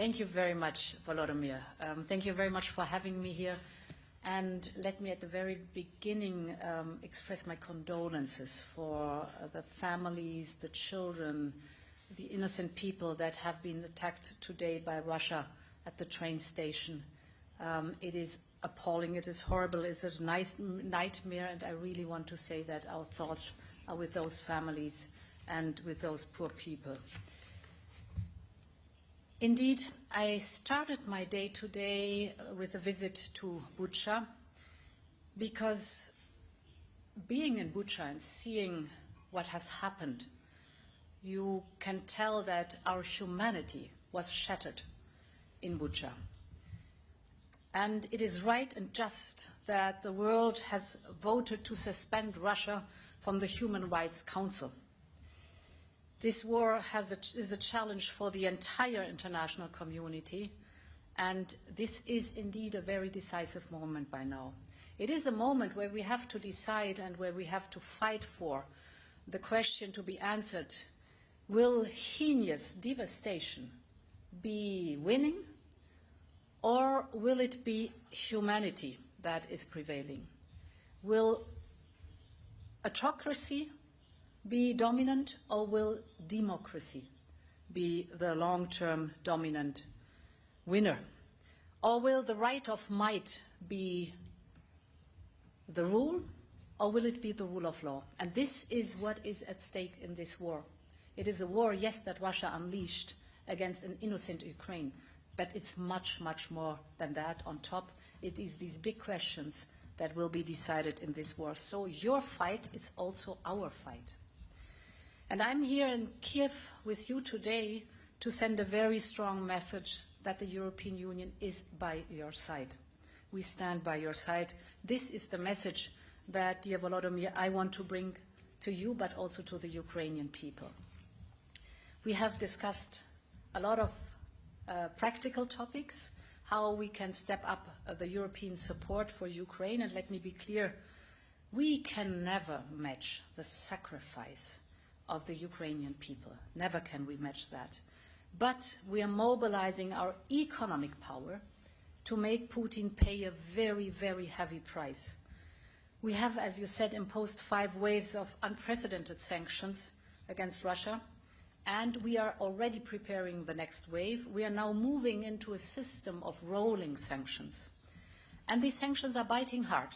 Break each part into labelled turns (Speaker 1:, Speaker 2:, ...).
Speaker 1: Thank you very much, Volodymyr. Thank you very much for having me here. And let me at the very beginning express my condolences for the families, the children, the innocent people that have been attacked today by Russia at the train station. It is appalling, it is horrible, it's a nice nightmare, and I really want to say that our thoughts are with those families and with those poor people. Indeed, I started my day today with a visit to Bucha, because being in Bucha and seeing what has happened, you can tell that our humanity was shattered in Bucha. And it is right and just that the world has voted to suspend Russia from the Human Rights Council. This war is a challenge for the entire international community, and this is indeed a very decisive moment by now. It is a moment where we have to decide and where we have to fight for the question to be answered: will heinous devastation be winning, or will it be humanity that is prevailing? Will autocracy be dominant, or will democracy be the long-term dominant winner? Or will the right of might be the rule, or will it be the rule of law? And this is what is at stake in this war. It is a war, yes, that Russia unleashed against an innocent Ukraine, but it's much, much more than that on top. It is these big questions that will be decided in this war. So your fight is also our fight. And I'm here in Kiev with you today to send a very strong message that the European Union is by your side. We stand by your side. This is the message that, dear Volodymyr, I want to bring to you, but also to the Ukrainian people. We have discussed a lot of practical topics, how we can step up the European support for Ukraine. And let me be clear, we can never match the sacrifice of the Ukrainian people. Never can we match that. But we are mobilizing our economic power to make Putin pay a very, very heavy price. We have, as you said, imposed 5 waves of unprecedented sanctions against Russia, and we are already preparing the next wave. We are now moving into a system of rolling sanctions. And these sanctions are biting hard.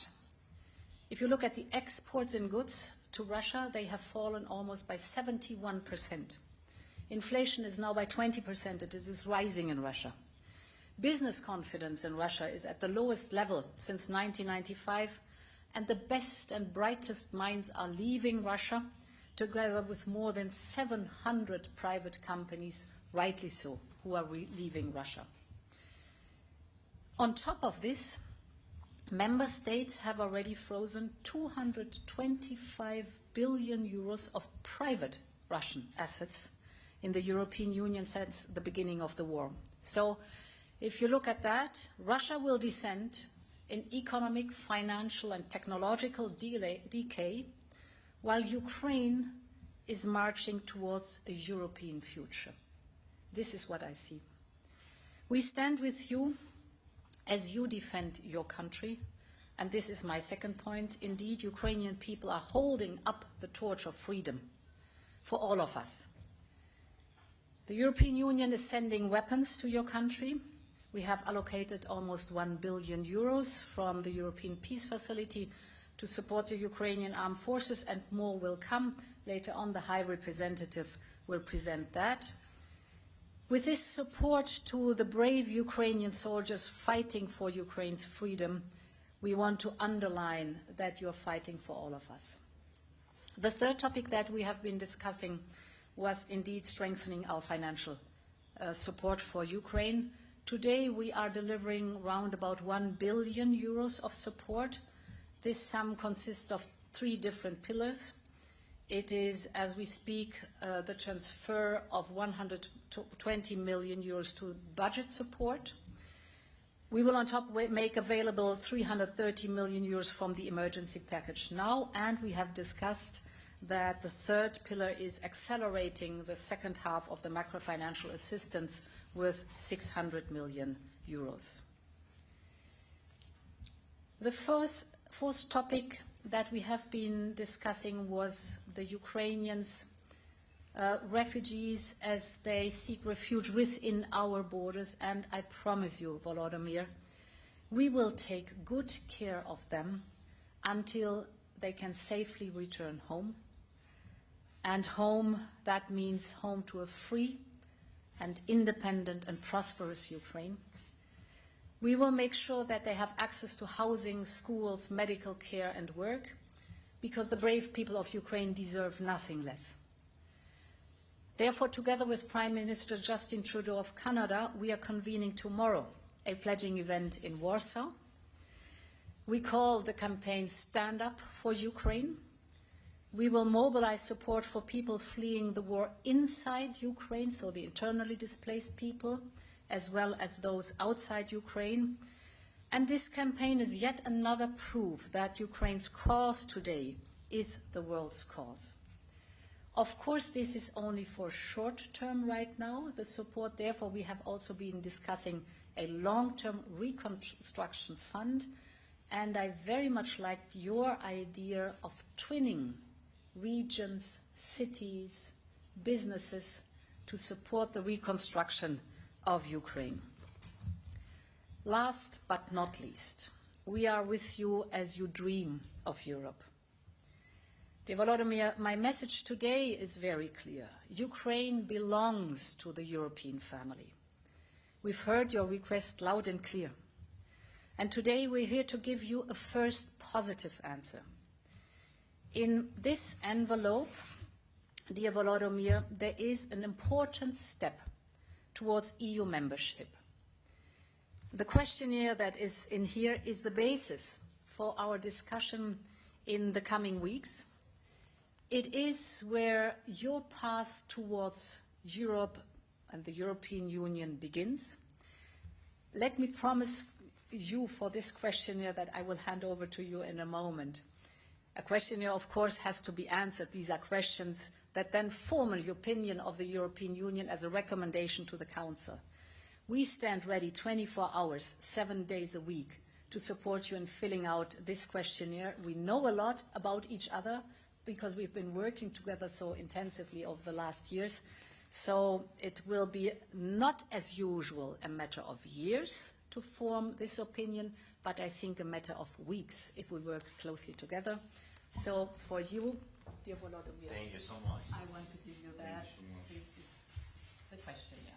Speaker 1: If you look at the exports in goods to Russia, they have fallen almost by 71%. Inflation is now by 20%. It is rising in Russia. Business confidence in Russia is at the lowest level since 1995, and the best and brightest minds are leaving Russia, together with more than 700 private companies, rightly so, who are leaving Russia. On top of this, member states have already frozen 225 billion euros of private Russian assets in the European Union since the beginning of the war. So if you look at that, Russia will descend in economic, financial and technological decay, while Ukraine is marching towards a European future. This is what I see. We stand with you as you defend your country, and this is my second point. Indeed, Ukrainian people are holding up the torch of freedom for all of us. The European Union is sending weapons to your country. We have allocated almost 1 billion euros from the European Peace Facility to support the Ukrainian armed forces, and more will come. Later on, the High Representative will present that. With this support to the brave Ukrainian soldiers fighting for Ukraine's freedom, we want to underline that you're fighting for all of us. The third topic that we have been discussing was indeed strengthening our financial support for Ukraine. Today we are delivering around about 1 billion euros of support. This sum consists of 3 different pillars. It is, as we speak, the transfer of 120 million euros to budget support. We will on top make available 330 million euros from the emergency package now, and we have discussed that the third pillar is accelerating the second half of the macrofinancial assistance with 600 million euros. The fourth topic that we have been discussing was the Ukrainians, refugees as they seek refuge within our borders, and I promise you, Volodymyr, we will take good care of them until they can safely return home. And home, that means home to a free and independent and prosperous Ukraine. We will make sure that they have access to housing, schools, medical care and work, because the brave people of Ukraine deserve nothing less. Therefore, together with Prime Minister Justin Trudeau of Canada, we are convening tomorrow a pledging event in Warsaw. We call the campaign Stand Up for Ukraine. We will mobilize support for people fleeing the war inside Ukraine, so the internally displaced people, as well as those outside Ukraine. And this campaign is yet another proof that Ukraine's cause today is the world's cause. Of course, this is only for short term right now, the support. Therefore, we have also been discussing a long-term reconstruction fund, and I very much liked your idea of twinning regions, cities, businesses to support the reconstruction of Ukraine. Last but not least, we are with you as you dream of Europe. Dear Volodymyr, my message today is very clear. Ukraine belongs to the European family. We've heard your request loud and clear. And today we're here to give you a first positive answer. In this envelope, dear Volodymyr, there is an important step towards EU membership. The questionnaire that is in here is the basis for our discussion in the coming weeks. It is where your path towards Europe and the European Union begins. Let me promise you for this questionnaire that I will hand over to you in a moment. A questionnaire, of course, has to be answered. These are questions that then form the opinion of the European Union as a recommendation to the Council. We stand ready 24 hours, 7 days a week to support you in filling out this questionnaire. We know a lot about each other because we've been working together so intensively over the last years. So it will be not as usual a matter of years to form this opinion, but I think a matter of weeks if we work closely together. So for you, dear Volodymyr,
Speaker 2: thank you so much.
Speaker 1: I want to give you that.
Speaker 2: Thank you so much.
Speaker 1: This is the questionnaire.